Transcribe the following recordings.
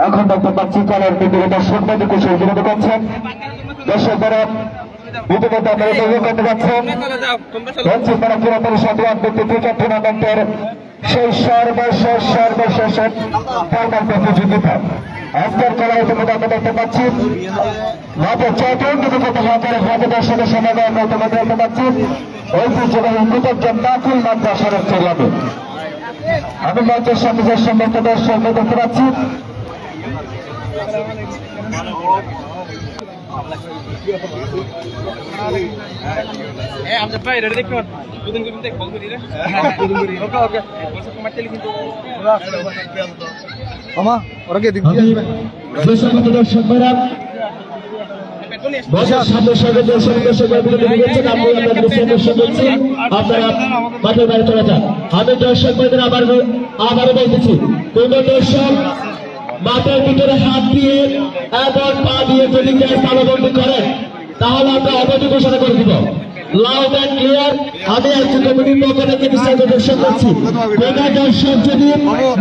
এখন দেখতে পাচ্ছি খেলার ভিতরে দর্শক মধ্যে কুশল বিনোদন করছেন দর্শকরা ইতিমধ্যে আপনারা উপভোগ করতে পারছেন হচ্ছে তারা পুরাতন সংগ্রাম ক্রিকেট টুর্নামেন্টের সেই সর্বশেষ ফাইনাল প্রতিযোগিতা আজকের খেলা ইতিমধ্যে আমরা দেখতে পাচ্ছি মাত্র হাতে দর্শকের সমাজে আমরা ইতিমধ্যে দেখতে পাচ্ছি ঐতিহ্যবাহী কুতুবজান দাখিল মাদ্রাসার স্টেডিয়ামে আমি মঞ্চের সামনে যে সমস্ত দর্শক দেখতে পাচ্ছি দর্শক ভাইরা আপনারা মাঠের বাইরে চলে যান। আমি দর্শক ভাইদের আবারও বলতেছি কোন দর্শক মাঠের ভিতরে হাত দিয়ে এবং পা দিয়ে যদি তালাবন্দি করেন তাহলে আমরা অবৈধ ঘোষণা করে দিব। লাউড অ্যান্ড ক্লিয়ার আমি একজন কমিটির পক্ষ থেকে বিস্তারিত দর্শক করছি কোন দর্শক যদি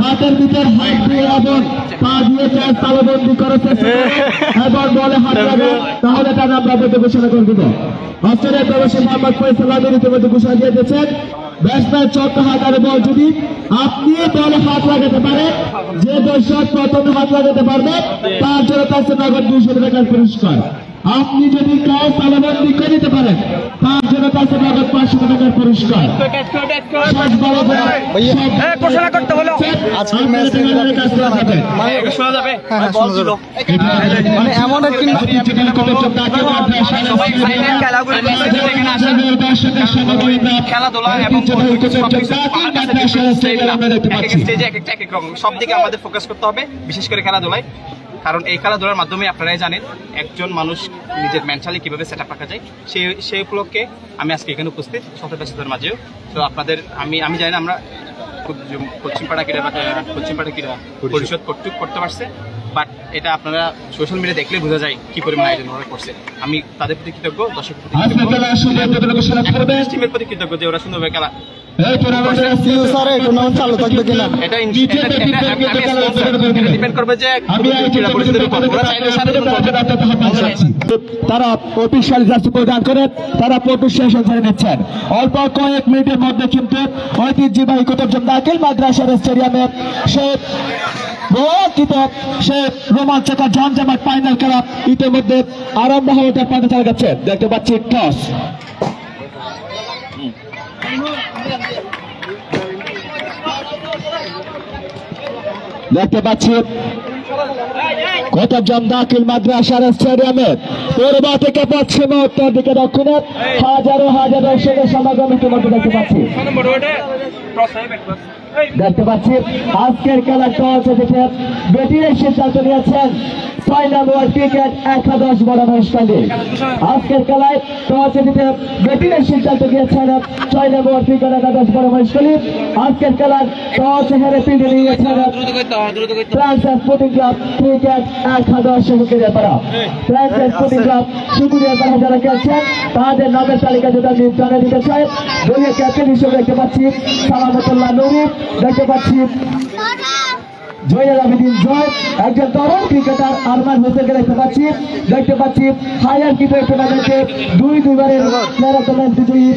মাঠের ভিতর হাত দিয়ে এবং পা দিয়ে তালাবন্দি করেছে এবং বলে হাত লাগান তাহলে তারা আমরা অবৈধ ঘোষণা করে দিব। অস্ট্রেলিয়ার প্রবাসী মোহাম্মদ ফয়সাল আমির ইতিমধ্যে ঘোষণা দিয়ে দিয়েছেন ব্যাটসম্যান চক্র হাতারে বল যদি আপনি বলে হাত লাগাতে পারেন যে দর্শক প্রথমে হাত লাগাতে পারবে তার জন্য থাকছে নগদ 200 টাকার পুরস্কার। আপনি যদি কাউ তালাবন্দি করে দিতে পারেন তার জন্য থাকছে নগদ 500 টাকার পুরস্কার। ঘোষণা করতে হলো আজকে ম্যাচ শোনা যাবে মানে এমন একটি খেলাধুলা এবং সব দিকে আমাদের ফোকাস করতে হবে, বিশেষ করে খেলাধুলায়। কারণ এই খেলাধুলার মাধ্যমে আপনারাই জানেন একজন মানুষ নিজের মেন্টালি কিভাবে সেট আপ রাখা যায়, সেই উপলক্ষে আমি আজকে এখানে উপস্থিত শত ব্যস্ততার মাঝেও। তো আপনাদের আমি জানি না আমরা পশ্চিমপাড়া ক্রীড়া পরিষদ কর্তৃক করতে পারছে, বাট এটা আপনারা সোশ্যাল মিডিয়া দেখলে বোঝা যায় কি পরিমাণ আয়োজন ওরা করছে। আমি তাদের প্রতি কৃতজ্ঞ, দর্শকের টিমের প্রতি কৃতজ্ঞ যে ওরা সুন্দরভাবে খেলা তারা অফিসিয়াল জার্সি প্রদান করে তারা পটু শেষ হয়ে নিচ্ছেন। অল্প কয়েক মিনিটের মধ্যে কিন্তু ঐতিহ্যবাহী কুতুবজান দাখিল মাদ্রাসার স্টেডিয়ামে সে রোমাঞ্চকর জমজমাট ফাইনাল খেলা ইতিমধ্যে আরম্ভ হয়ে পাতে চালা যাচ্ছে। দেখতে পাচ্ছি টস দেখতে পাচ্ছি কুতুবজান দাখিল মাদ্রাসার স্টেডিয়ামে পূর্ব থেকে পশ্চিমে উত্তর দিকে দক্ষিণে হাজারো হাজার দর্শকের সমাগম ইতিমধ্যে দেখতে পাচ্ছি আজকের খেলার টস জিতে ব্যাটিংয়ের সিদ্ধান্ত নিয়েছেন 6 নম্বর ক্রিকেট একাদশ বড় মহেশখালী। আজকের খেলায় টস জিতে ব্যাটিংয়ের সিদ্ধান্ত নিয়েছেন 6 নম্বর ক্রিকেট একাদশ বড় মহেশখালী। আজকের খেলার টস হেরে ফিল্ডে নিয়েছেন ফ্রান্স স্পোর্টিং ক্লাব ক্রিকেট একাদশ সুকুরিয়াপাড়া। ফ্রান্স স্পোর্টিং ক্লাব সুকুরিয়াপাড়া যারা খেলছেন তাদের নামের তালিকা যদি আমি জানিয়ে দিতে চাই, দলীয় ক্যাপ্টেন হিসেবে দেখতে পাচ্ছি সালামতুল্লাহ নুরি, দেখতে পাচ্ছি জয়নাল আবেদিন জয়, একজন তরুণ ক্রিকেটার আরমান হোসেনকে দেখতে পাচ্ছি হায়ার ক্রিকেট টুর্নামেন্টে দুইবারের ম্যারাথন বিজয়ী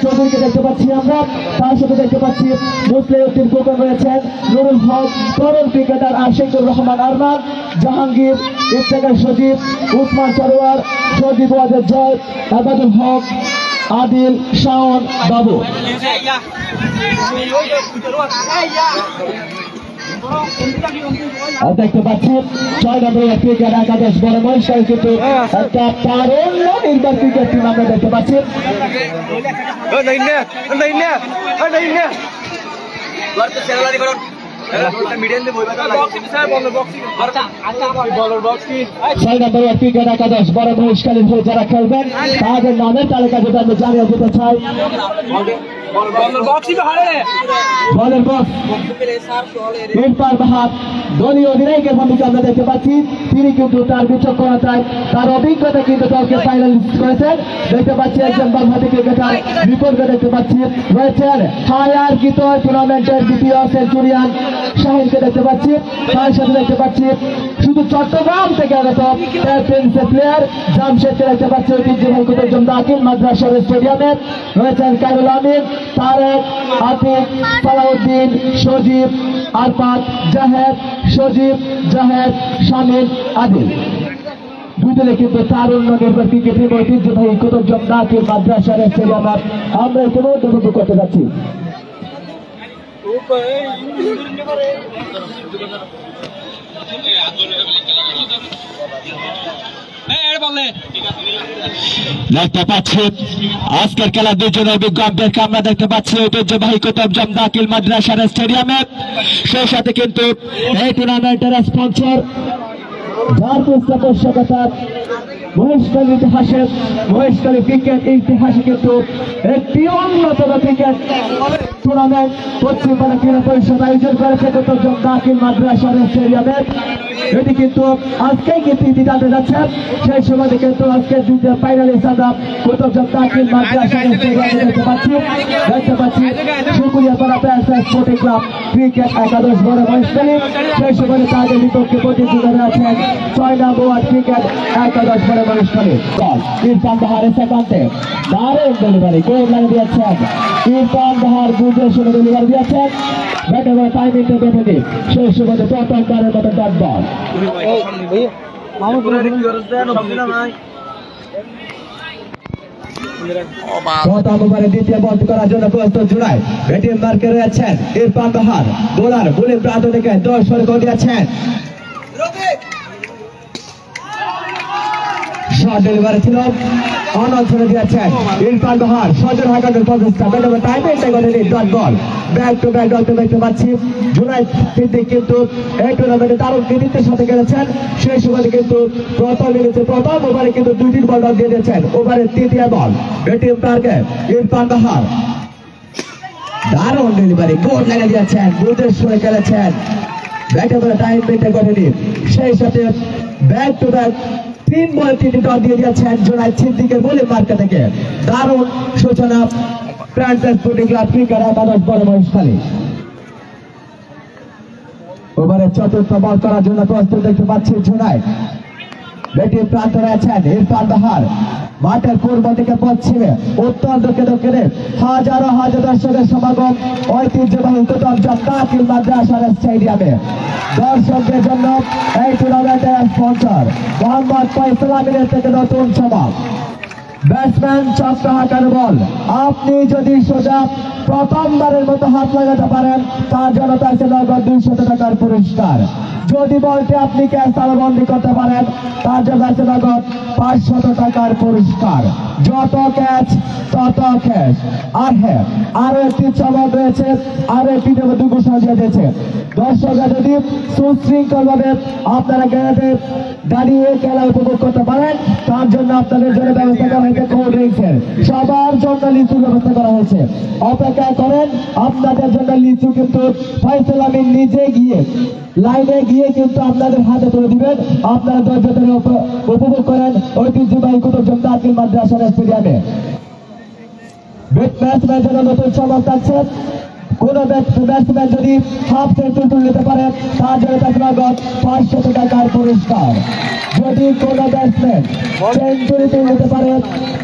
চৌধুরীকে দেখতে পাচ্ছি আমরা। তার সাথে দেখতে পাচ্ছি মুসলিউদ্দিন খোকন রয়েছেন, নুরুল হক, তরুণ ক্রিকেটার আশিকুর রহমান আরমান, জাহাঙ্গীর, ইফতেখার সজীব, উসমান সরোয়ার, সজীব ওয়াজেদ জয়, আবাদুল হক, আদিল, শাওন বাবু। দেখতে পাচ্ছি 6 নম্বর ক্রিকেট একাদশ বড় মহেশখালী কিন্তু একটা তারুণ্য নির্বাক ক্রিকেট টিম আমরা দেখতে পাচ্ছি। ক্রিকেট একাদশ বড় মহেশখালীর হয়ে যারা খেলবেন তাদের নামের তালিকা যদি আমি জানিয়ে দিতে চাই। বলের বক্স ইরফান বাহার, দলীয় অধিনায়কের ভূমিকা আমরা দেখতে পাচ্ছি। তিনি কিন্তু তার বিচক্ষণতায় তার অভিজ্ঞতা কিন্তু দলকে ফাইনালিস্ট করেছেন। দেখতে পাচ্ছি একজন বামহাতি ক্রিকেটার বিপদকে দেখতে পাচ্ছি রয়েছেন হায়ার গীত টুর্নামেন্টের দ্বিতীয় সেঞ্চুরিয়ান শাহিনকে দেখতে পাচ্ছি। তার সাথে দেখতে পাচ্ছি শুধু চট্টগ্রাম থেকে আগত প্লেয়ার জামশেদকে দেখতে পাচ্ছি ঐতিহ্যবাহী কুতুবজম দাখিল মাদ্রাসা স্টেডিয়ামে রয়েছেন কায়রুল আমিন, তারেক, আতিক, সালাউদ্দিন, সজীব, আরফাত, জাহেদ, সজীব, জাহেদ, শামিল, আদিল। দুজনে কিন্তু তারুণ্য নির্ভর ক্রিকেটের ঐতিহ্যবাহী কুতুবজম দাখিল মাদ্রাসা স্টেডিয়ামে আমরা ইতিমধ্যে উপভোগ করতে যাচ্ছি। দেখতে পাচ্ছি আজকের খেলা দুজনের বিজ্ঞাপনকে আমরা দেখতে পাচ্ছি ঐতিহ্যবাহী কুতুবজম দাখিল মাদ্রাসার স্টেডিয়ামে। সেই সাথে কিন্তু এই টুর্নামেন্টের স্পন্সর মহেশখালী ক্রিকেট ইতিহাসে কিন্তু একটি অন্যতম ক্রিকেট টুর্নামেন্ট পশ্চিমবঙ্গ ক্রীড়া পরিষদ আয়োজন করেছে কুতুবজম দাখিল মাদ্রাসার স্টেডিয়ামে। এটি কিন্তু আজকে কিন্তু ইতি টানতে যাচ্ছে। সেই সময় কিন্তু আজকে দ্বিতীয় ফাইনালিস্ট আমরা কুতুবজম দাখিল মাদ্রাসার স্টেডিয়ামে দেখতে পাচ্ছি শুকুরিয়াপাড়া স্পোর্টিং ক্লাব ক্রিকেট একাদশ বড় মহেশখালী। সেই সময় তাদের বিপক্ষে প্রতিযোগিতা আছেন 6 নম্বর ওয়ার্ড ক্রিকেট একাদশ বড় মহেশখালী। ইরফান বাহারের সেকেন্ডে দারুণ ডেলিভারি গোল লাগিয়ে দিয়েছেন ইরফান বাহার, বুঝে শুনে ডেলিভারি দিয়েছেন ব্যাটে করে টাইমিংটা বেঁধে দিন। সেই সময় প্রথমবারের মতো ডট বল প্রথম ওভারে দ্বিতীয় বল করার জন্য প্রস্তুত জুড়াই ব্যাটিং মার্কে রয়েছেন ইরফান বাহার। বোলার বুলিং প্রান্ত থেকে 10 রান করে দিয়েছেন। শর্ট ডেলিভারি ছিল অনন্ত ছেড়ে দিয়েছেন ইরফান বাহার। সজল হাকানের প্রচেষ্টা ব্যাটে টাইমিংটা করে দিন dot ball. Back to back দলকে দেখতে পাচ্ছি জুনাইদ সিদ্দিক কিন্তু এই টুর্নামেন্টে দারুণ কৃতিত্বের সাথে খেলেছেন। সেই সময় কিন্তু প্রথম ওভারে কিন্তু 2টি বল দিয়ে দিয়েছেন। ওভারের তৃতীয় বল ব্যাটিং টার্গে ইরফান বাহার, দারুণ ডেলিভারি গোল লাগিয়ে দিয়েছেন, বুঝের সঙ্গে খেলেছেন ব্যাটে করে টাইম মেনটেন করে নিন। সেই সাথে ব্যাক টু ব্যাক 3 বল 3টি ডট দিয়ে দিয়েছেন জুনাইদ সিদ্দিকের বলে মার্কা থেকে। দারুণ সূচনা প্রান্তের স্পোর্টিং ক্লাব ক্রিকেট একাদশ বড় মহেশখালী। ওভারে চতুর্থ বল করার জন্য প্রস্তুত দেখতে পাচ্ছি জুনাইদ। ব্যাটিং প্রান্তে রয়েছেন ইরফান বাহার। মাঠের পূর্ব দিকে পশ্চিমে উত্তর দক্ষিণে হাজারো হাজার দর্শকের সমাগম ঐতিহ্যবাহী কুতুবজম দাখিল মাদ্রাসার স্টেডিয়ামে। দর্শকদের জন্য এই টুর্নামেন্টের স্পন্সর মোহাম্মদ ফয়সাল আমিনের থেকে নতুন চমক ব্যাটসম্যান চক্র হাঁকার বল। আপনি যদি সোজা প্রথমবারের মতো হাত লাগাতে পারেন তার জন্য থাকছে নগদ 200 টাকার পুরস্কার। যদি বলটি আপনি ক্যাচ তালবন্দি করতে পারেন তার জন্য আছে নগদ 500 টাকার পুরস্কার। যত ক্যাচ তত ক্যাচ। আর হ্যাঁ, আরো একটি চমক রয়েছে, আরো একটি দেব ঘোষণা দিয়ে দিয়েছে। দর্শকরা যদি সুশৃঙ্খল ভাবে আপনারা গ্যালারিতে দাঁড়িয়ে খেলা উপভোগ করতে পারেন তার জন্য আপনাদের জন্য ব্যবস্থা করা হয়েছে কোল্ড ড্রিঙ্কসের। সবার জন্য লিচুর ব্যবস্থা করা হয়েছে। অপেক্ষা করেন, আপনাদের জন্য লিচু কিন্তু ফয়সাল আমিন নিজে গিয়ে লাইনে গিয়ে কিন্তু আপনাদের হাতে তুলে দিবেন। আপনারা ধৈর্য ধরে উপভোগ করেন ঐতিহ্যবাহী কুতুবজম দাখিল মাদ্রাসার স্টেডিয়ামে। ব্যাটসম্যান জন্য নতুন চমক থাকছে। কোন ব্যাটসম্যান যদি হাফ সেঞ্চুরি তুলে নিতে পারে তার জন্য থাকবে নগদ 500 টাকার পুরস্কার। যদি কোন ব্যাটসম্যান সেঞ্চুরি তুলে নিতে পারে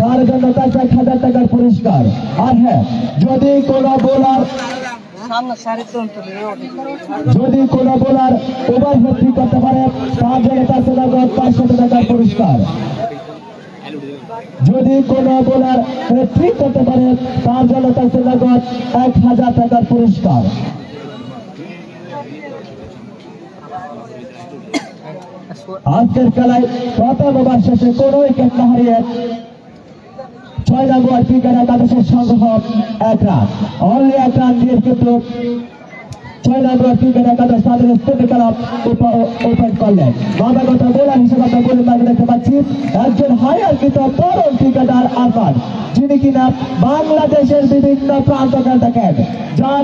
তার জন্য থাকবে 1000 টাকার পুরস্কার। আর হ্যাঁ, যদি কোন বোলার ওভার হ্যাট্রিক করতে পারে তার জন্য থাকবে নগদ 500 টাকার পুরস্কার। যদি কোন বোলার হ্যাট্রিক করতে পারে তার জন্য থাকছে নগদ 1000 টাকার পুরস্কার। আজকের খেলায় প্রথম ওভার শেষে কোন উইকেট না হারিয়ে 6 নম্বর ক্রিকেট একাদশের সংগ্রহ 1 রান। অনলি 1 রান দিয়ে কিন্তু 6 নম্বর ক্রিকেট একাদশ তাদের স্পোর্টিং ক্লাব ওপেন করলেন। নবাগত বোলার হিসেবে আমরা বলে দেখতে পাচ্ছি একজন হায়ারকৃত তরুণ ক্রিকেটার আরমান, যিনি কিনা বাংলাদেশের বিভিন্ন প্রান্ত খেলে থাকেন, যার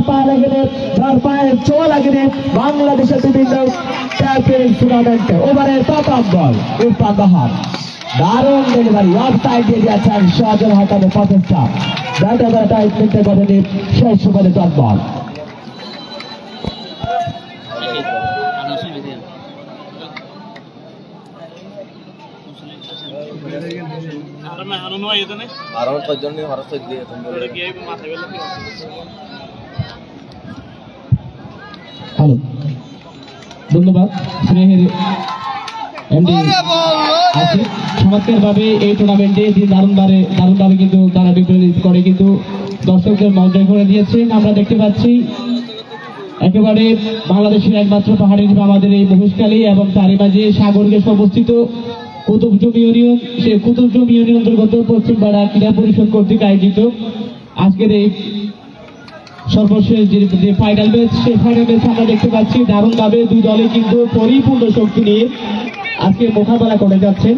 পায়ের ছোঁয়া লাগেনি বাংলাদেশের বিভিন্ন টুর্নামেন্টে। ওভারের প্রথম বল ইরফান বাহার, দারুণ ডেলিভারি, অফ সাইড দিয়ে দিয়েছেন সজল হাসানের প্রচেষ্টা, ব্যাটারটাই মিলতে পারেনি শেষ ওভারে ডট বল। হ্যালো, ধন্যবাদ স্নেহের এমডি আসিফ। চমৎকার ভাবে এই টুর্নামেন্টে দারুণভাবে কিন্তু তারা বিপ্লব করে কিন্তু দর্শকদের মনোযোগ করে দিয়েছেন। আমরা দেখতে পাচ্ছি একেবারে বাংলাদেশের একমাত্র পাহাড়ি আমাদের এই মহেশখালী এবং তারই মাঝে সাগরকে অবস্থিত কুতুবজুম ইউনিয়ন, সে কুতুবজুম ইউনিয়ন অন্তর্গত পশ্চিমপাড়া ক্রীড়া পরিষদ কর্তৃক আয়োজিত আজকের এই সর্বশেষ যে ফাইনাল ম্যাচ, সেই ফাইনাল ম্যাচ আমরা দেখতে পাচ্ছি দারুণভাবে দুই দলে কিন্তু পরিপূর্ণ শক্তি নিয়ে আজকে মোকাবেলা করে যাচ্ছেন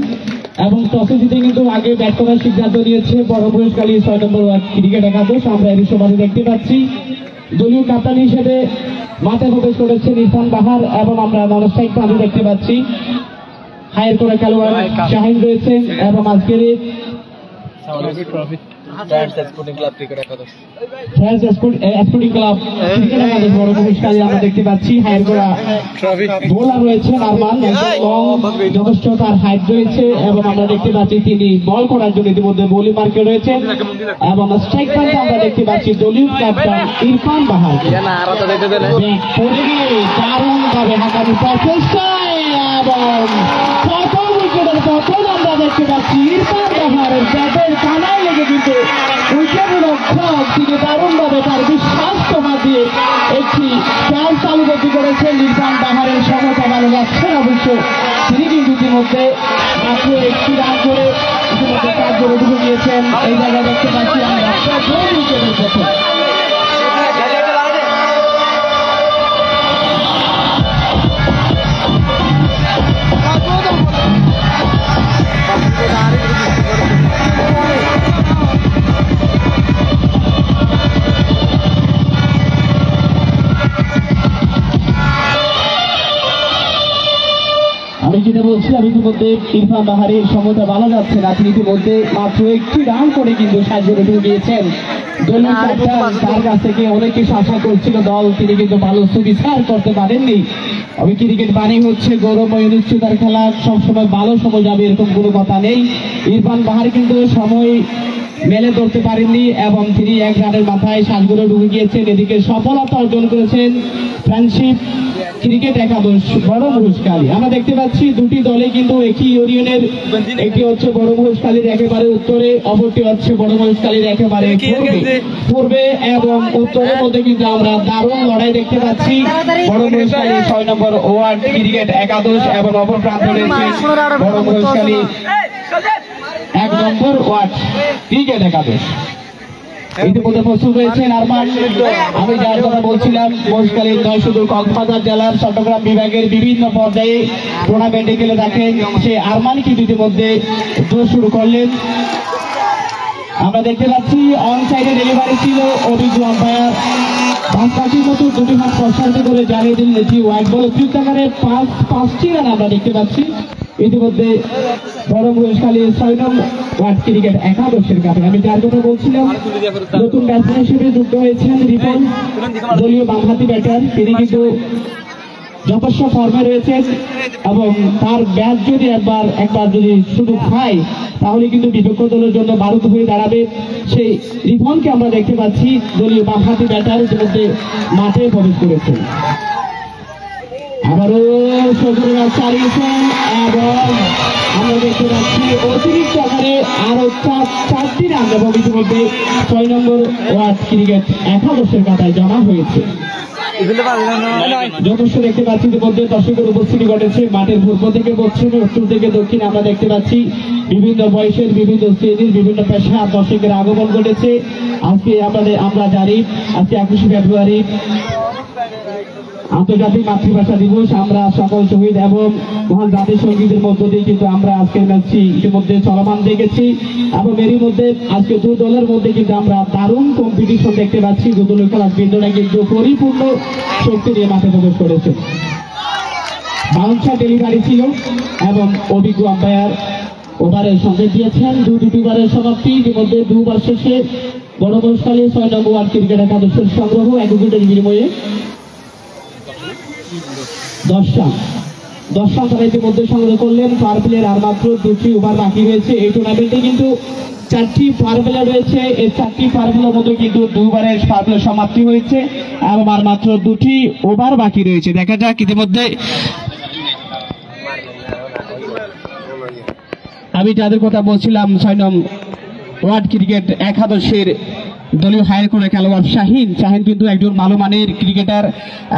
এবং টসে জিতে কিন্তু আগে ব্যাট করার সিদ্ধান্ত নিয়েছে বড় মহেশখালী 6 নম্বর ওয়ার্ড ক্রিকেট একাদশ। আমরা এই সময় দেখতে পাচ্ছি দলীয় কাপ্তান হিসেবে মাঠে প্রবেশ করেছেন ইরফান বাহার এবং আমরা নন স্ট্রাইক প্রান্তে দেখতে পাচ্ছি হায়ার করে খেলোয়াড় শাহিন রয়েছেন এবং আজকের আমরা দেখতে পাচ্ছি হায়ার করা বোলার রয়েছেন আরমান, যথেষ্ট তার হাইট রয়েছে এবং আমরা দেখতে পাচ্ছি তিনি বল করার জন্য ইতিমধ্যে বোলিং মার্কে রয়েছেন এবং স্ট্রাইক প্রান্তে আমরা দেখতে পাচ্ছি দলীয় ক্যাপ্টেন ইরফান বাহার দারুণ ভাবে হাঁকানোর প্রচেষ্টায় এবং প্রথম উইকেটের পতন আমরা দেখতে পাচ্ছি ইরফান বাহারের ব্যাটের কানায় লেগে কিন্তু উইকেটের রক্ষক তিনি দারুণভাবে তার বিশ্বাস জমা দিয়ে একটি চাল চালুবদ্ধ করেছেন। ইরফান বাহারের সমতা ভালো যাচ্ছেন অবশ্য, তিনি কিন্তু ইতিমধ্যে মাত্র একটি রান করে ইতিমধ্যে 4 করে ঢুকে গিয়েছেন। এই জায়গায় দেখতে পাচ্ছি আমরা উইকেটের পতন। আমি যেটা বলছিলাম ইতিমধ্যে ইরফান বাহারের সমতা ভালো যাচ্ছে না, তিনি ইতিমধ্যে মাত্র একটি রান করে কিন্তু 7 করে ঢুকে গিয়েছেন। দলীয় ক্যাপ্টেন তার কাছ থেকে অনেক কিছু আশা করছিল দল, তিনি কিন্তু ভালো সুবিচার করতে পারেননি। আমি ক্রিকেট মানেই হচ্ছে গৌরবময় অনুষ্ঠিতার খেলা, সবসময় ভালো সময় যাবে এরকম কোনো কথা নেই। ইরফান বাহার কিন্তু সময় মেলে ধরতে পারেননি এবং তিনি 1 রানের মাথায় 7 করে ঢুকে গিয়েছেন। এদিকে সফলতা অর্জন করেছেন ফ্রেন্ডশিপ ক্রিকেট একাদশ বড় মহেশখালী। আমরা দেখতে পাচ্ছি দুটি দলে কিন্তু একই ইউনিয়নের, একটি হচ্ছে বড় মহেশখালীর একেবারে উত্তরে, অপরটি হচ্ছে বড় মহেশখালীর একেবারে পূর্বে এবং উত্তরের মধ্যে কিন্তু আমরা দারুণ লড়াই দেখতে পাচ্ছি। বড় মহেশখালী 6 নম্বর ওয়ার্ড ক্রিকেট একাদশ এবং অপর প্রান্তে রয়েছে বড় মহেশখালী 1 নম্বর ওয়ার্ড ক্রিকেট একাদশ। ইতিমধ্যে প্রস্তুত রয়েছেন আরমান। আমি যার কথা বলছিলাম মহেশখালীর নয় শুধু কক্সবাজার জেলার চট্টগ্রাম বিভাগের বিভিন্ন পর্যায়ে টুর্নামেন্টে খেলে থাকেন, সে আরমান কিন্তু ইতিমধ্যে দৌড় শুরু করলেন। আমরা দেখতে পাচ্ছি অন সাইডে ডেলিভারি ছিল, অভিজ্ঞ আম্পায়ার বাঁশপাখির মতো দুটি হাত প্রসারিত করে জানিয়ে দিলেন এটি হোয়াইট বল। উপযুক্ত আকারে 5টি রান আমরা দেখতে পাচ্ছি। ইতিমধ্যে বড় মহেশখালী 6 নম্বর ওয়ার্ড ক্রিকেট একাদশের কাছে আমি যার কথা বলছিলাম নতুন ব্যাটসম্যান হিসেবে যুক্ত হয়েছেন রিপন, দলীয় বামহাতি ব্যাটার। তিনি কিন্তু যথেষ্ট ফর্মে রয়েছেন এবং তার ব্যাট যদি একবার যদি সুযোগ পায় তাহলে কিন্তু বিপক্ষ দলের জন্য বারুদ হয়ে দাঁড়াবে। সেই রিপনকে আমরা দেখতে পাচ্ছি দলীয় বামহাতি ব্যাটার ইতিমধ্যে মাঠে প্রবেশ করেছেন। আবারও সজুরা চালিয়েছেন এবং আমরা দেখতে পাচ্ছি অতিরিক্ত আকারে আরো 4টি রান এবং ইতিমধ্যে 6 নম্বর ওয়ার্ড ক্রিকেট একাদশের কাতায় জমা হয়েছে। যথেষ্ট দেখতে পাচ্ছি ইতিমধ্যে দর্শকের উপস্থিতি ঘটেছে মাঠের পূর্ব থেকে পশ্চিম, উত্তর থেকে দক্ষিণ। আমরা দেখতে পাচ্ছি বিভিন্ন বয়সের, বিভিন্ন শ্রেণীর, বিভিন্ন পেশার দর্শকের আগমন ঘটেছে। আজকে আমরা জানি আজকে 21শে ফেব্রুয়ারি। আন্তর্জাতিক মাতৃভাষা দিবস আমরা সকল শহীদ এবং মহান জাতীয় সঙ্গীতের মধ্য দিয়ে কিন্তু আমরা আজকের ম্যাচটি ইতিমধ্যে চলমান দেখেছি এবং এরই মধ্যে আজকে দু দলের মধ্যে কিন্তু আমরা দারুণ কম্পিটিশন দেখতে পাচ্ছি। দু দলের খেলার বৃন্দরা কিন্তু পরিপূর্ণ শক্তি নিয়ে মাঠে প্রবেশ করেছে। বাউন্সার ডেলিভারি ছিল এবং অভিজ্ঞ আম্পায়ার ওভারের সঙ্গে দিয়েছেন। দুটি ওভারের সমাপ্তি ইতিমধ্যে দুবার শেষে বড় মহেশখালী 6 নম্বর ওয়ার্ড ক্রিকেট একাদশের সংগ্রহ এক উইকেটের বিনিময়ে 10 রান তারা ইতিমধ্যে সংগ্রহ করলেন। পাওয়ার প্লেয়ার আর মাত্র 2টি ওভার বাকি রয়েছে। এই টুর্নামেন্টে কিন্তু 4টি পাওয়ার প্লেয়ার রয়েছে। এই 4টি পাওয়ার প্লেয়ার মধ্যে কিন্তু 2 ওভারের পাওয়ার প্লে সমাপ্তি হয়েছে এবং আর মাত্র 2টি ওভার বাকি রয়েছে। দেখা যাক ইতিমধ্যে আমি যাদের কথা বলছিলাম 6 নং ওয়ার্ড ক্রিকেট একাদশের দলীয় হায়ার করে খেলোয়াড় শাহিন কিন্তু একজন ভালো মানের ক্রিকেটার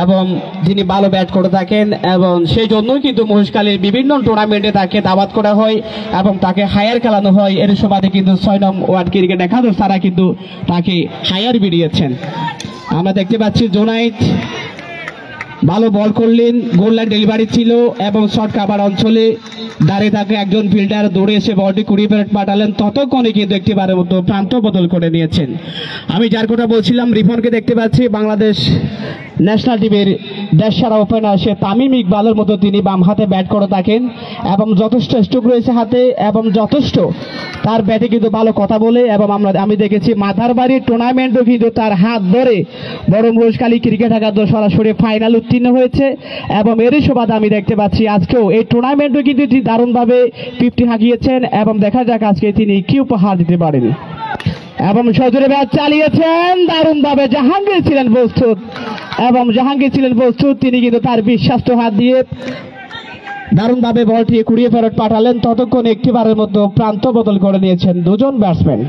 এবং যিনি ভালো ব্যাট করে থাকেন এবং সেই জন্যই কিন্তু মহেশখালীর বিভিন্ন টুর্নামেন্টে তাকে দাওয়াত করা হয় এবং তাকে হায়ার খেলানো হয়। এর সুবাদে কিন্তু 6 নং ওয়ার্ড ক্রিকেট একাদশ তারা কিন্তু তাকে হায়ার বেরিয়েছেন। আমরা দেখতে পাচ্ছি জোনাইদ ভালো বল করলেন, গোল লাইন ডেলিভারি ছিল এবং শর্ট কাভার অঞ্চলে দাঁড়িয়ে থাকে একজন ফিল্ডার দৌড়ে এসে বলটি 20 ফিট পাঠালেন। ততক্ষণে কিন্তু একটিবারের মতো প্রান্ত বদল করে নিয়েছেন। আমি যার কথা বলছিলাম রিফনকে দেখতে পাচ্ছি বাংলাদেশ ন্যাশনাল টিমের দেশসেরা ওপেনার সে তামিম ইকবালের মতো তিনি বাম হাতে ব্যাট করে থাকেন এবং যথেষ্ট স্ট্রোক রয়েছে হাতে এবং যথেষ্ট তার ব্যাটে কিন্তু ভালো কথা বলে এবং আমি দেখেছি মাথারবাড়ির টুর্নামেন্টও কিন্তু তার হাত ধরে বড় মহেশখালী ক্রিকেট একাদশ সরাসরি ফাইনাল উত্তীর্ণ হয়েছে এবং এরই সুবাদে আমি দেখতে পাচ্ছি আজকেও এই টুর্নামেন্টও কিন্তু তিনি দারুণভাবে 50 হাঁকিয়েছেন এবং দেখা যাক আজকে তিনি কি উপহার দিতে পারেন। এবং সজোরে ব্যাট চালিয়েছেন দারুণভাবে জাহাঙ্গীর ছিলেন প্রস্তুত তিনি কিন্তু তার বিশ্বাস্ত হাত দিয়ে দারুণভাবে বলটি 20 ফিট পাঠালেন। ততক্ষণ একটিবারের মতো প্রান্ত বদল করে নিয়েছেন দুজন ব্যাটসম্যান।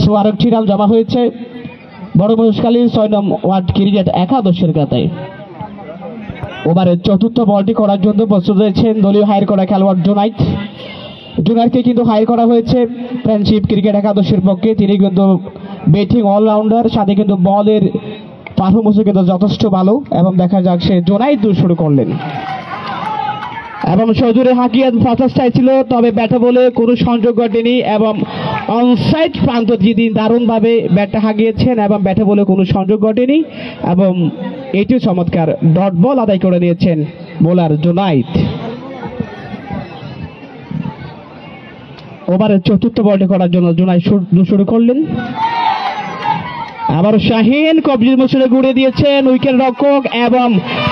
সো আরেকটি রান জমা হয়েছে বড় মহেশখালী 6 নং ওয়ার্ড ক্রিকেট একাদশের খাতায়। ওভারের চতুর্থ বলটি করার জন্য প্রস্তুত রয়েছেন দলীয় হায়ার করা খেলোয়াড় জুনাইদকে কিন্তু হায়ার করা হয়েছে ফ্রেন্ডশিপ ক্রিকেট একাদশের পক্ষে। তিনি কিন্তু ব্যাটিং অলরাউন্ডার, সাথে কিন্তু বলের পারফরমেন্সও কিন্তু যথেষ্ট ভালো এবং দেখা যাক সে জুনাইদ শুরু করলেন এবং সজোরে হাঁকিয়ে ফার্স্ট ছিল তবে ব্যাটে বলে কোনো সংযোগ ঘটেনি এবং অনসাইড প্রান্ত দিয়ে তিনি দারুণভাবে ব্যাটটা হাঁকিয়েছেন এবং ব্যাটে বলে কোনো সংযোগ ঘটেনি এবং এটিও চমৎকার ডট বল আদায় করে নিয়েছেন বোলার জুনাইদ। ওভারের চতুর্থ বলটি করার জন্য জুনাইদ শুরু করলেন। আবার শাহিন কবজির মুসলে ঘুরে দিয়েছেন উইকেট রক্ষক এবং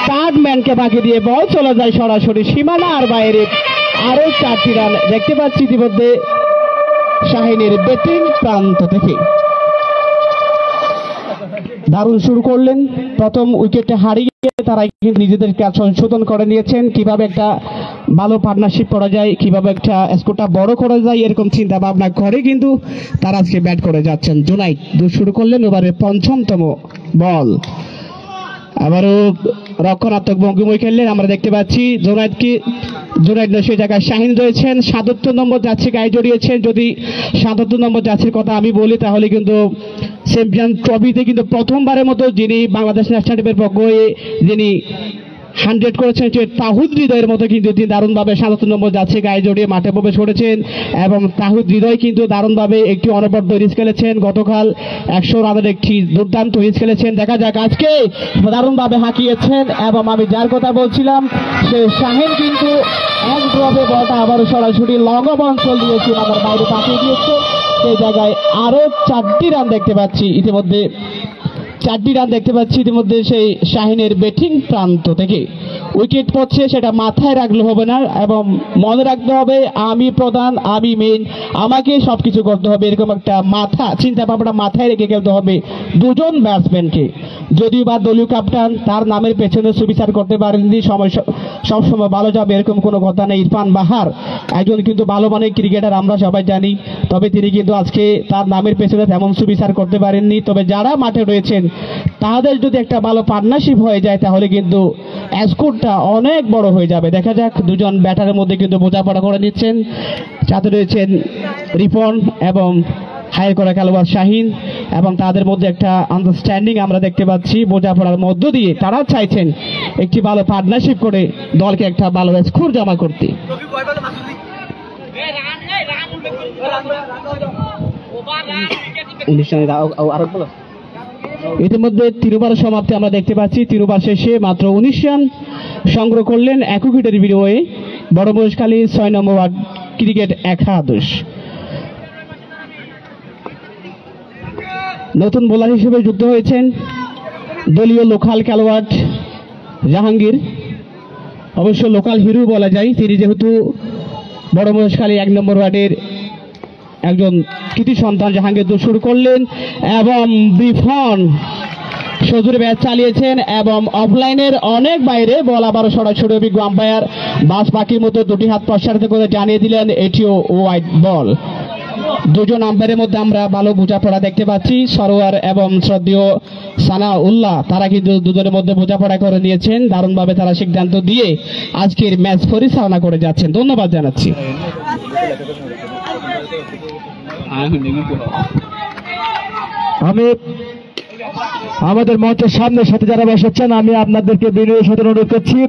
থার্ড ম্যানকে বাকি দিয়ে বল চলে যায় সরাসরি সীমানার বাইরে। আরো 4টি রান দেখতে পাচ্ছি ইতিমধ্যে শাহিনের ব্যাটিং প্রান্ত থেকে। দারুণ শুরু করলেন, প্রথম উইকেটে হারিয়ে তারা কিন্তু নিজেদের কাজ সংশোধন করে নিয়েছেন। কিভাবে একটা ভালো পার্টনারশিপ করা যায়, কিভাবে একটা স্কোরটা বড় করা যায় এরকম চিন্তা ভাবনা করে কিন্তু তারা আজকে ব্যাট করে যাচ্ছেন। জুনাইদ শুরু করলেন ওভারে 5ম বল। আবারও রক্ষণাত্মক ভঙ্গিময় খেললেন। আমরা দেখতে পাচ্ছি জুনাইদ সেই জায়গায় শাহিন রয়েছেন। ৭৭ নম্বর জার্সি গায়ে জড়িয়েছেন। যদি ৭৭ নম্বর জার্সির কথা আমি বলি তাহলে কিন্তু চ্যাম্পিয়ন ট্রফিতে কিন্তু প্রথমবারের মতো যিনি বাংলাদেশ ন্যাশনাল টিমের পক্ষে যিনি 100 করেছেন তাহিদ হৃদয়ের মতো কিন্তু তিনি দারুণভাবে ৭৭ নম্বর জার্সি গায়ে জড়িয়ে মাঠে প্রবেশ করেছেন এবং তাহিদ হৃদয় কিন্তু দারুণভাবে একটি অনবদ্য ইনিংস খেলেছেন। গতকাল 100 রানের একটি দুর্দান্ত ইনিংস খেলেছেন। দেখা যাক আজকে দারুণভাবে হাঁকিয়েছেন এবং আমি যার কথা বলছিলাম সে শাহিন কিন্তু একভাবে বলটা আবারও সরাসরি লং অফ অঞ্চল দিয়েছে আমার বাইরে পাঠিয়ে দিয়েছে। সেই জায়গায় আরো 4টি রান দেখতে পাচ্ছি ইতিমধ্যে সেই শাহিনের ব্যাটিং প্রান্ত থেকে। উইকেট পড়ছে সেটা মাথায় রাখলে হবে না এবং মনে রাখতে হবে আমি প্রধান, আমি মেইন, আমাকে সবকিছু করতে হবে এরকম একটা চিন্তা ভাবনা মাথায় রেখে খেলতে হবে দুজন ব্যাটসম্যানকে। যদিও বা দলীয় ক্যাপ্টেন তার নামের পেছনে সুবিচার করতে পারেননি, সবসময় ভালো যাবে এরকম কোনো কথা নেই। ইরফান বাহার একজন কিন্তু ভালো মানের ক্রিকেটার আমরা সবাই জানি, তবে তিনি কিন্তু আজকে তার নামের পেছনে তেমন সুবিচার করতে পারেননি। তবে যারা মাঠে রয়েছেন তাদের যদি একটা ভালো পার্টনারশিপ হয়ে যায় তাহলে কিন্তু স্কোরটা অনেক বড় হয়ে যাবে। দেখা যাক দুজন ব্যাটারের মধ্যে কিন্তু বোঝাপড়া করে নিচ্ছেন। সাথে রয়েছেন রিপন এবং হায়ার করা খেলোয়াড় শাহিন এবং তাদের মধ্যে একটা আন্ডারস্ট্যান্ডিং আমরা দেখতে পাচ্ছি। বোঝাপড়ার মধ্য দিয়ে তারা চাইছেন একটি ভালো পার্টনারশিপ করে দলকে একটা ভালো স্কোর জমা করতে। ইতিমধ্যে 3 ওভার সমাপ্তি আমরা দেখতে পাচ্ছি। 3 ওভার শেষে মাত্র 19 রান সংগ্রহ করলেন এক উইকেটের বিনিময়ে বড় মহেশখালী 6 নম্বর ওয়ার্ড ক্রিকেট একাদশ। নতুন বোলার হিসেবে যুক্ত হয়েছেন দলীয় লোকাল খেলোয়াড় জাহাঙ্গীর, অবশ্য লোকাল হিরো বলা যায়, তিনি যেহেতু বড় মহেশখালী 1 নম্বর ওয়ার্ডের একজন কৃতি সন্তান। জাহাঙ্গীর শুরু করলেন এবং বিফন সজুরে ব্যাট চালিয়েছেন এবং অফলাইনের অনেক বাইরে বল আবারও সরাসরি অভিজ্ঞ আম্পায়ার বাস পাখির মতো দুটি হাত প্রসারিত করে জানিয়ে দিলেন এটিও ওয়াইড বল। দুজন আম্পায়ারের মধ্যে আমরা ভালো বোঝাপড়া দেখতে পাচ্ছি। সরোয়ার এবং শ্রদ্ধেয় সানা উল্লাহ তারা কিন্তু দুজনের মধ্যে বোঝাপড়া করে নিয়েছেন। দারুণভাবে তারা সিদ্ধান্ত দিয়ে আজকের ম্যাচ পরিচালনা করে যাচ্ছেন। ধন্যবাদ জানাচ্ছি। আমি আমাদের মঞ্চের সামনের সাথে যারা বসাচ্ছেন, আমি আপনাদেরকে বিনয়ের সাথে অনুরোধ করছি,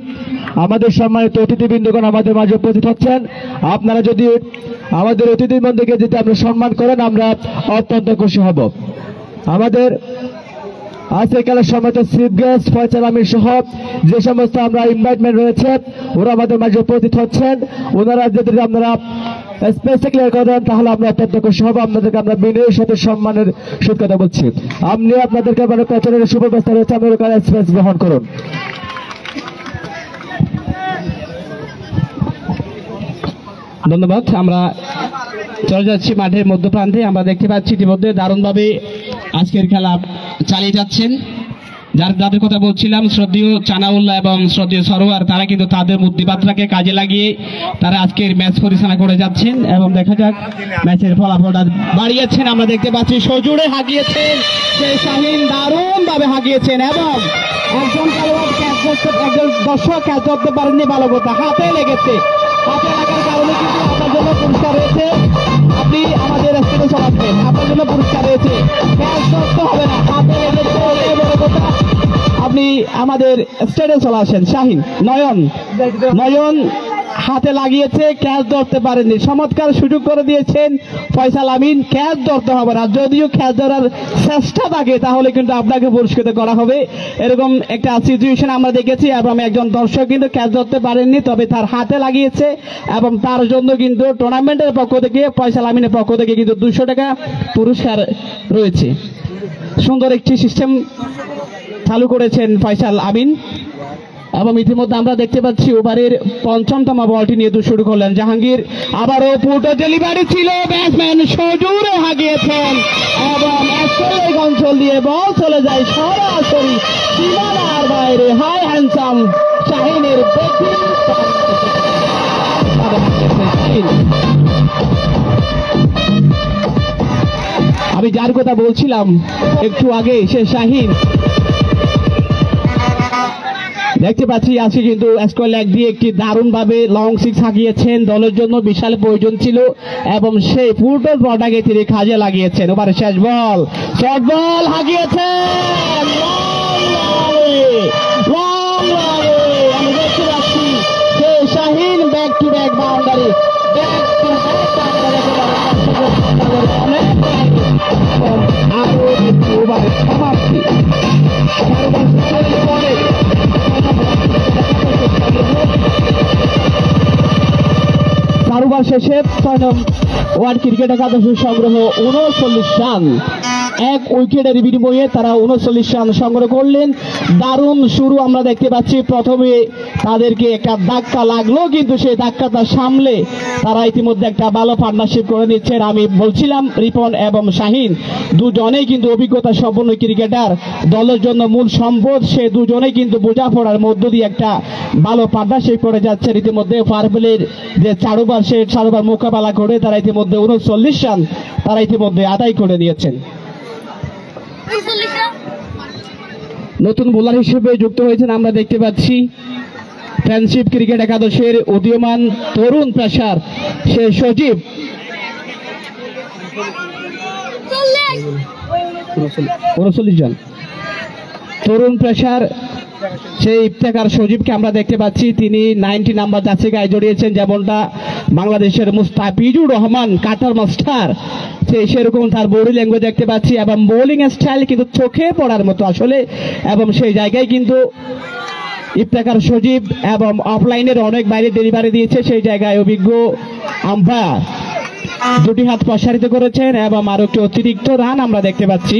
আমাদের সম্মানিত অতিথিবৃন্দগণ আমাদের মাঝে উপস্থিত হচ্ছেন। আপনারা যদি আমাদের অতিথিবৃন্দকে যদি আপনারা সম্মান করেন, আমরা অত্যন্ত খুশি হব। আমাদের আজকে খেলার সম্মানিত চিফ গেস্ট ফয়সাল আমির সহ যে সমস্ত আমরা ইনভাইটমেন্ট রয়েছে, ওরা আমাদের মাঝে উপস্থিত হচ্ছেন। ওনারা যদি আপনারা স্পেসে ক্লিয়ার করেন তাহলে আমরা অত্যন্ত খুশি হব। আপনাদেরকে আমরা বিনয়ের সাথে সম্মানের সহিত কথা বলছি। আপনি আপনাদেরকে মানে পেছনের সুব্যবস্থা রয়েছে, আমি ওখানে স্পেস গ্রহণ করুন। ধন্যবাদ। আমরা চলে যাচ্ছি মাঠের মধ্যপ্রান্তে। আমরা দেখতে পাচ্ছি ইতিমধ্যে দারুণভাবে আজকের খেলা চালিয়ে যাচ্ছেন। যাদের কথা বলছিলাম, শ্রদ্ধেয় চানাউল্লাহ এবং শ্রদ্ধেয় সরোয়ার, তারা কিন্তু তাদের বুদ্ধিমাত্রাকে কাজে লাগিয়ে তারা আজকের ম্যাচ পরিচালনা করে যাচ্ছেন এবং দেখা যাক ম্যাচের ফলাফলটা বাড়িয়েছেন। আমরা দেখতে পাচ্ছি সজুরে হাঁকিয়েছেন সেই শাহিন, দারুণভাবে হাঁকিয়েছেন এবং একজন খেলোয়াড় একজন দর্শক ক্যাচ ধরতে পারেননি। ভালো কথা, হাতে লেগেছে। হাতে লাগার কারণে কিন্তু আপনার জন্য পুরস্কার রয়েছে। আপনি আমাদের স্টেডিয়ামে চলাচ্ছেন, আপনার জন্য পুরস্কার রয়েছে। ক্যাচ ধরতে হবে না, হাতে লেগেছে, বড় কথা। আপনি আমাদের স্টেডিয়ামে চলে আসেন। শাহিন নয়ন হাতে লাগিয়েছে, ক্যাচ ধরতে পারেননি। চমৎকার সুযোগ করে দিয়েছেন ফয়সাল আমিন। ক্যাচ ধরতে হবে না, যদিও ক্যাচ ধরার চেষ্টা থাকে তাহলে কিন্তু আপনাকে পুরস্কৃত করা হবে। এরকম একটা সিচুয়েশন আমরা দেখেছি এবং একজন দর্শক কিন্তু ক্যাচ ধরতে পারেননি, তবে তার হাতে লাগিয়েছে এবং তার জন্য কিন্তু টুর্নামেন্টের পক্ষ থেকে ফয়সাল আমিনের পক্ষ থেকে কিন্তু 200 টাকা পুরস্কার রয়েছে। সুন্দর একটি সিস্টেম চালু করেছেন ফয়সাল আমিন এবং ইতিমধ্যে আমরা দেখতে পাচ্ছি ওভারের ৫ম বলটি নিয়ে শুরু করলেন জাহাঙ্গীর। আবারও পুটো ডেলিভারি ছিল, ব্যাটসম্যান সজুরে হাঁকিয়েছেন এবং এক অঞ্চল দিয়ে বল চলে যায় সরাসরি সীমানার বাইরে। হাই হ্যান্ডসাম শাহিনের আমি যার কথা বলছিলাম একটু আগে, সে শাহিন। দেখতে পাচ্ছি আজকে কিন্তু স্কোয়ার লেগ দিয়ে একটি দারুণভাবে লং সিক্স হাঁকিয়েছেন। দলের জন্য বিশাল প্রয়োজন ছিল এবং সেই পুরো বলটাকে তিনি কাজে লাগিয়েছেন। ওভারে শেষ বল, শর্ট বল হাঁকিয়েছেন। আমি দেখতে পাচ্ছি সেই Shaheen back to back boundary, আরো একটু ওভারের সমাপ্তি। চারুবার শেষে 6 নং ওয়ার্ড ক্রিকেট একাদশের সংগ্রহ 39 রান। এক উইকেটের বিনিময়ে তারা 39 রান সংগ্রহ করলেন। দারুণ শুরু আমরা দেখতে পাচ্ছি। প্রথমে তাদেরকে একটা ধাক্কা লাগলো, কিন্তু সেই ধাক্কাটা সামলে তারা ইতিমধ্যে একটা ভালো পার্টনারশিপ করে নিচ্ছেন। আমি বলছিলাম রিপন এবং শাহিন দুজনেই কিন্তু অভিজ্ঞতা সম্পন্ন ক্রিকেটার, দলের জন্য মূল সম্পদ। সে দুজনেই কিন্তু বোঝাপড়ার মধ্য দিয়ে একটা ভালো পার্টনারশিপ করে যাচ্ছেন। ইতিমধ্যে ফারবেলের যে চারুবার, সে চারুবার মোকাবেলা করে তারা ইতিমধ্যে 39 রান তারা ইতিমধ্যে আদায় করে নিয়েছেন। নতুন বোলার হিসেবে যুক্ত হয়েছেন আমরা দেখতে পাচ্ছি ফ্রেন্ডশিপ ক্রিকেট একাদশের উদীয়মান তরুণ পেসার সে সজীব। 39 জন তরুণ পেসার সেই ইফতেখার সজীবকে আমরা দেখতে পাচ্ছি, তিনি 90 নাম্বার জার্সি গায়ে জড়িয়েছেন, যেমনটা বাংলাদেশের মুস্তাফিজুর রহমান কাটার মাস্টার সেরকম তার বডি ল্যাঙ্গুয়েজ দেখতে পাচ্ছি, এবং বোলিং স্টাইল কিন্তু চোখে পড়ার মতো আসলে। এবং সেই জায়গায় কিন্তু ইফতেখার সজীব এবং অফলাইনের অনেক বাইরে ডেলিভারি দিয়েছে, সেই জায়গায় অভিজ্ঞ আম্পায়ার দুটি হাত প্রসারিত করেছেন এবং আরো একটি অতিরিক্ত রান আমরা দেখতে পাচ্ছি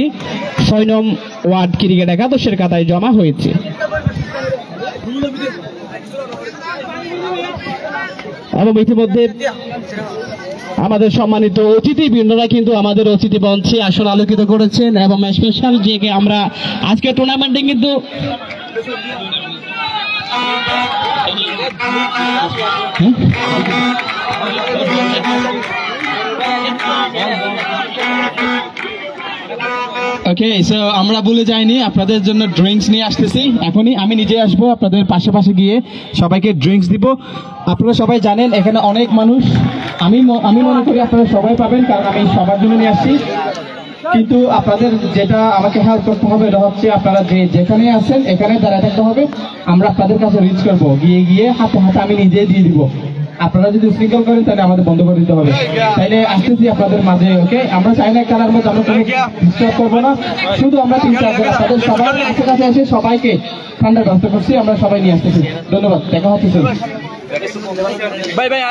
6 নং ওয়ার্ড ক্রিকেট একাদশের খাতায় জমা হয়েছে। এবং ইতিমধ্যে আমাদের সম্মানিত অতিথিবৃন্দরা কিন্তু আমাদের অতিথি মঞ্চে আসন আলোকিত করেছেন, এবং স্পেশাল যে আমরা আজকে টুর্নামেন্টে কিন্তু ওকে, সো আমরা ভুলে যাইনি, আপনাদের জন্য ড্রিঙ্কস নিয়ে আসতেছি এখনই। আমি নিজে আসবো আপনাদের পাশে গিয়ে সবাইকে ড্রিঙ্কস দিব। আপনারা সবাই জানেন এখানে অনেক মানুষ, আমি মনে করি আপনারা সবাই পাবেন, কারণ আমি সবার জন্য নিয়ে আসছি। কিন্তু আপনাদের যেটা আমাকে হেল্প করতে হবে এটা হচ্ছে আপনারা যেখানে আছেন এখানে দাঁড়ায় থাকতে হবে। আমরা আপনাদের কাছে রিচ করবো, গিয়ে হাতে হাতে আমি নিজে দিয়ে দিব। আপনারা যদি উশৃঙ্খল করেন তাহলে আমাদের বন্ধ করে দিতে হবে। তাইলে আসতেছি আপনাদের মাঝে। ওকে, আমরা চাই না খেলার মধ্যে আমরা কোনো ডিস্টার্ব করবো না, শুধু আমরা 3-4 জন আপনাদের সবার কাছে এসে সবাইকে ঠান্ডার ব্যবস্থা করছি, আমরা সবাই নিয়ে আসতেছি। ধন্যবাদ, দেখা হচ্ছে। Bye bye.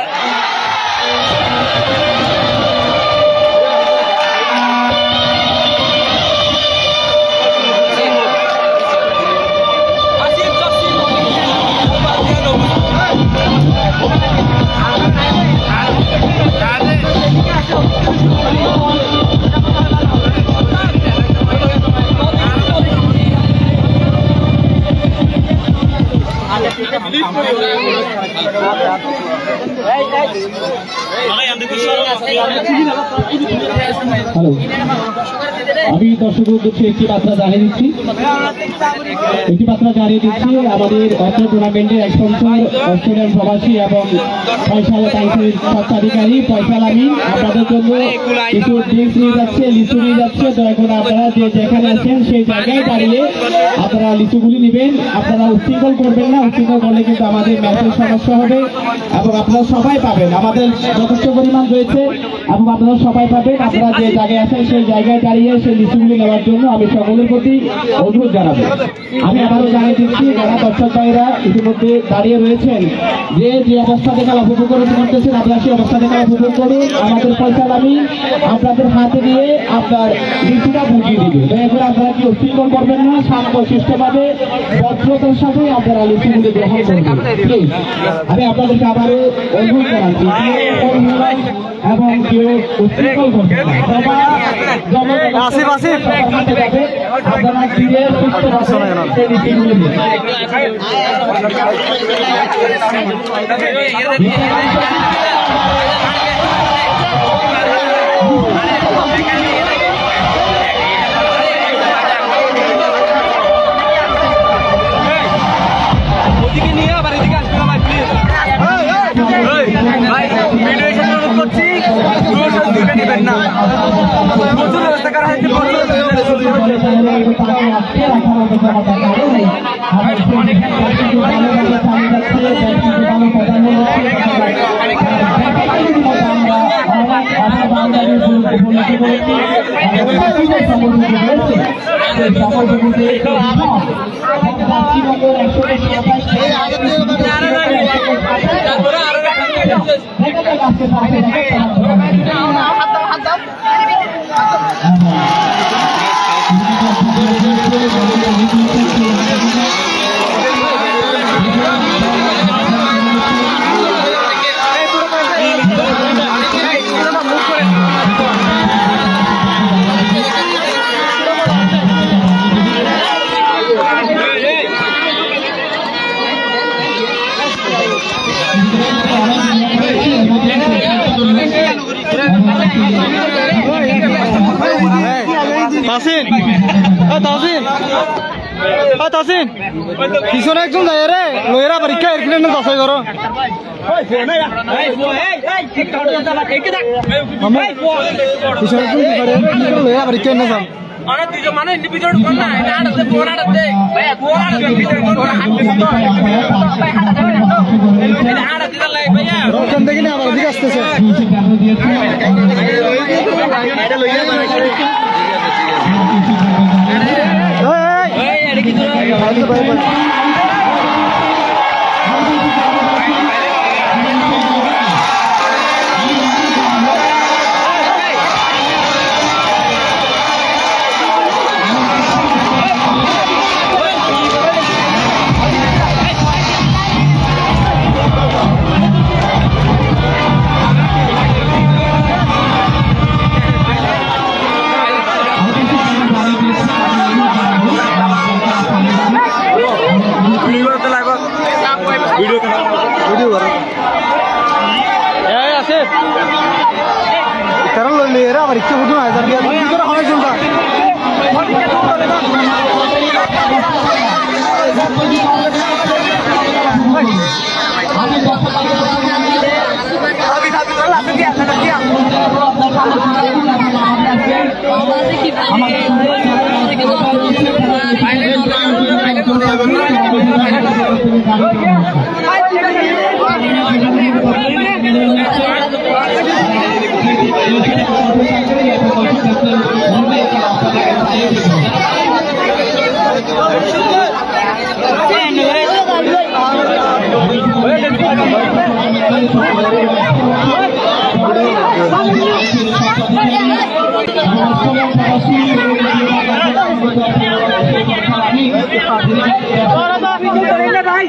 হ্যালো, আমি দর্শক উদ্দেশ্যে একটি বার্তা জানিয়ে দিচ্ছি। আমাদের অত্র টুর্নামেন্টের এক স্পন্সর অস্ট্রেলিয়ান প্রবাসী এবং ফয়সাল টাইমসের স্বত্বাধিকারী ফয়সাল আমিন আপনাদের জন্য কিছু ড্রিঙ্কস নিয়ে যাচ্ছে, লিচু নিয়ে যাচ্ছে। দয়া করে আপনারা যেখানে আছেন সেই জায়গায় দাঁড়িয়ে আপনারা লিচুগুলি নেবেন। আপনারা উশৃঙ্খল করবেন না, উশৃঙ্খল করলে কিন্তু আমাদের ম্যাচের সমস্যা হবে। এবং আপনারা সবাই পাবেন, আমাদের যথেষ্ট পরিমাণ রয়েছে এবং আপনারা সবাই পাবেন। আপনারা যে জায়গায় আছেন সেই জায়গায় দাঁড়িয়ে সেই লিচুগুলি নেওয়ার জন্য আমি সকলের প্রতি অনুরোধ জানাবো। আমি আবারও জানিয়ে দিচ্ছি, যারা দর্শক ভাইরা ইতিমধ্যে দাঁড়িয়ে রয়েছেন, যে অবস্থাতে খেলা উপভোগ করতেছেন আপনারা সেই অবস্থাতে খেলা উপভোগ করুন। আমাদের ফয়সাল আমিন আপনাদের হাতে দিয়ে আপনার লিচুটা বুঝিয়ে দিবে। দয়া করে আপনারা কি উশৃঙ্খল করবেন না, শান্ত শিষ্টভাবে ভদ্রতার সাথে আপনারা লিচুগুলি গ্রহণ করবেন। প্লিজ, আমি আপনাদেরকে আবারও অনুরোধ জানাচ্ছি এবং কেউ উশৃঙ্খল করবেন না। আপনারা ধীরে সুস্থভাবে লিচুগুলি দিন। পিছনে একজন যায় রে লয়েরা পরীক্ষা এরকিনে না দশাই করো পিছনে একজন লয়েরা পরীক্ষা না যান অনেক দুজন মানে ইন্ডিভিজুয়াল কোন না এটা আড়াতে বোর আড়াতে ভাই বোর আড়াতে ভিতরে কোন হাঁটতে তো ভাই হাঁটা যাবে না তো এটা আড়াতে দিলে ভাইয়া ওখান থেকে না আবার দিকে আসতেছে এটা লইয়া মানে এই এটা কি ভিডিও করো এই আছে কারণ লইলে এরা আবার ইচ্ছে বুঝুন আয় যার কি করে হবে শুনতা ভাই